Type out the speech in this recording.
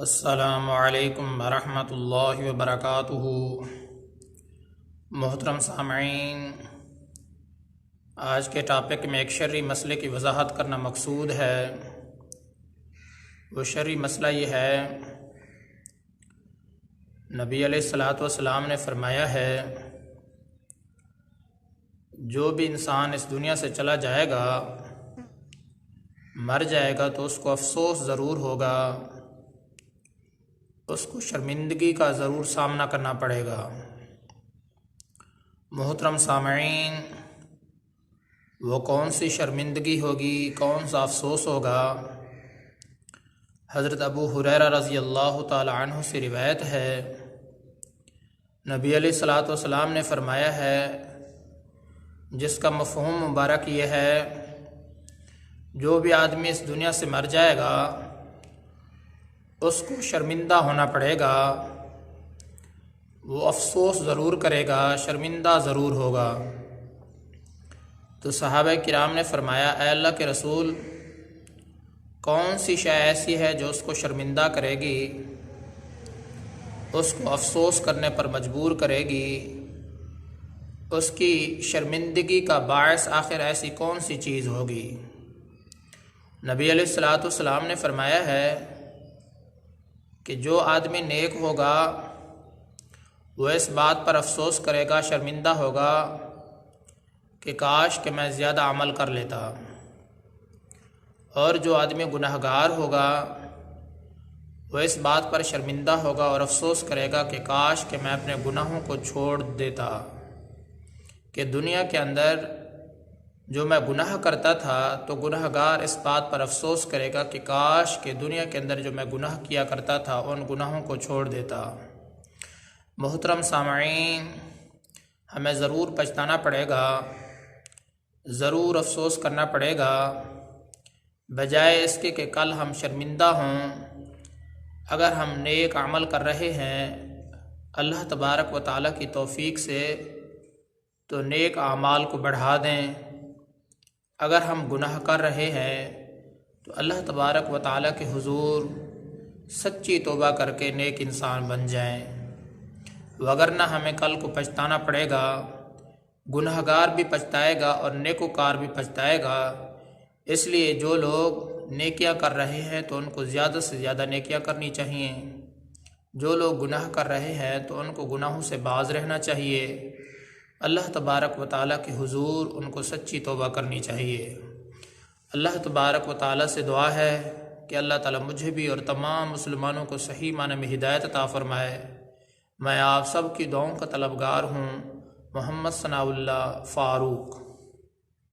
السلام علیکم ورحمۃ اللہ وبرکاتہ۔ محترم سامعین، آج کے ٹاپک میں ایک شرعی مسئلے کی وضاحت کرنا مقصود ہے۔ وہ شرعی مسئلہ یہ ہے، نبی علیہ الصلاۃ والسلام نے فرمایا ہے جو بھی انسان اس دنیا سے چلا جائے گا، مر جائے گا تو اس کو افسوس ضرور ہوگا، اس کو شرمندگی کا ضرور سامنا کرنا پڑے گا۔ محترم سامعین، وہ کون سی شرمندگی ہوگی، کون سا افسوس ہوگا؟ حضرت ابو ہریرہ رضی اللہ تعالی عنہ سے روایت ہے، نبی علیہ الصلاۃ والسلام نے فرمایا ہے، جس کا مفہوم مبارک یہ ہے، جو بھی آدمی اس دنیا سے مر جائے گا اس کو شرمندہ ہونا پڑے گا، وہ افسوس ضرور کرے گا، شرمندہ ضرور ہوگا۔ تو صحابہ کرام نے فرمایا، اے اللہ کے رسول، کون سی شے ایسی ہے جو اس کو شرمندہ کرے گی، اس کو افسوس کرنے پر مجبور کرے گی؟ اس کی شرمندگی کا باعث آخر ایسی کون سی چیز ہوگی؟ نبی علیہ الصلاۃ والسلام نے فرمایا ہے کہ جو آدمی نیک ہوگا وہ اس بات پر افسوس کرے گا، شرمندہ ہوگا کہ کاش کہ میں زیادہ عمل کر لیتا، اور جو آدمی گناہ گار ہوگا وہ اس بات پر شرمندہ ہوگا اور افسوس کرے گا کہ کاش کہ میں اپنے گناہوں کو چھوڑ دیتا، کہ دنیا کے اندر جو میں گناہ کرتا تھا تو گناہ گار اس بات پر افسوس کرے گا کہ کاش کہ دنیا کے اندر جو میں گناہ کیا کرتا تھا ان گناہوں کو چھوڑ دیتا۔ محترم سامعین، ہمیں ضرور پچھتانا پڑے گا، ضرور افسوس کرنا پڑے گا، بجائے اس کے کہ کل ہم شرمندہ ہوں۔ اگر ہم نیک عمل کر رہے ہیں اللہ تبارک و تعالیٰ کی توفیق سے تو نیک اعمال کو بڑھا دیں، اگر ہم گناہ کر رہے ہیں تو اللہ تبارک و تعالیٰ کے حضور سچی توبہ کر کے نیک انسان بن جائیں، وگرنہ ہمیں کل کو پچھتانا پڑے گا۔ گناہ گار بھی پچھتائے گا اور نیکوکار بھی پچھتائے گا۔ اس لیے جو لوگ نیکیاں کر رہے ہیں تو ان کو زیادہ سے زیادہ نیکیاں کرنی چاہیے، جو لوگ گناہ کر رہے ہیں تو ان کو گناہوں سے باز رہنا چاہیے، اللہ تبارک و تعالیٰ کے حضور ان کو سچی توبہ کرنی چاہیے۔ اللہ تبارک و تعالیٰ سے دعا ہے کہ اللہ تعالیٰ مجھے بھی اور تمام مسلمانوں کو صحیح معنی میں ہدایت عطا فرمائے۔ میں آپ سب کی دعاؤں کا طلبگار ہوں۔ محمد ثناء اللہ فاروق۔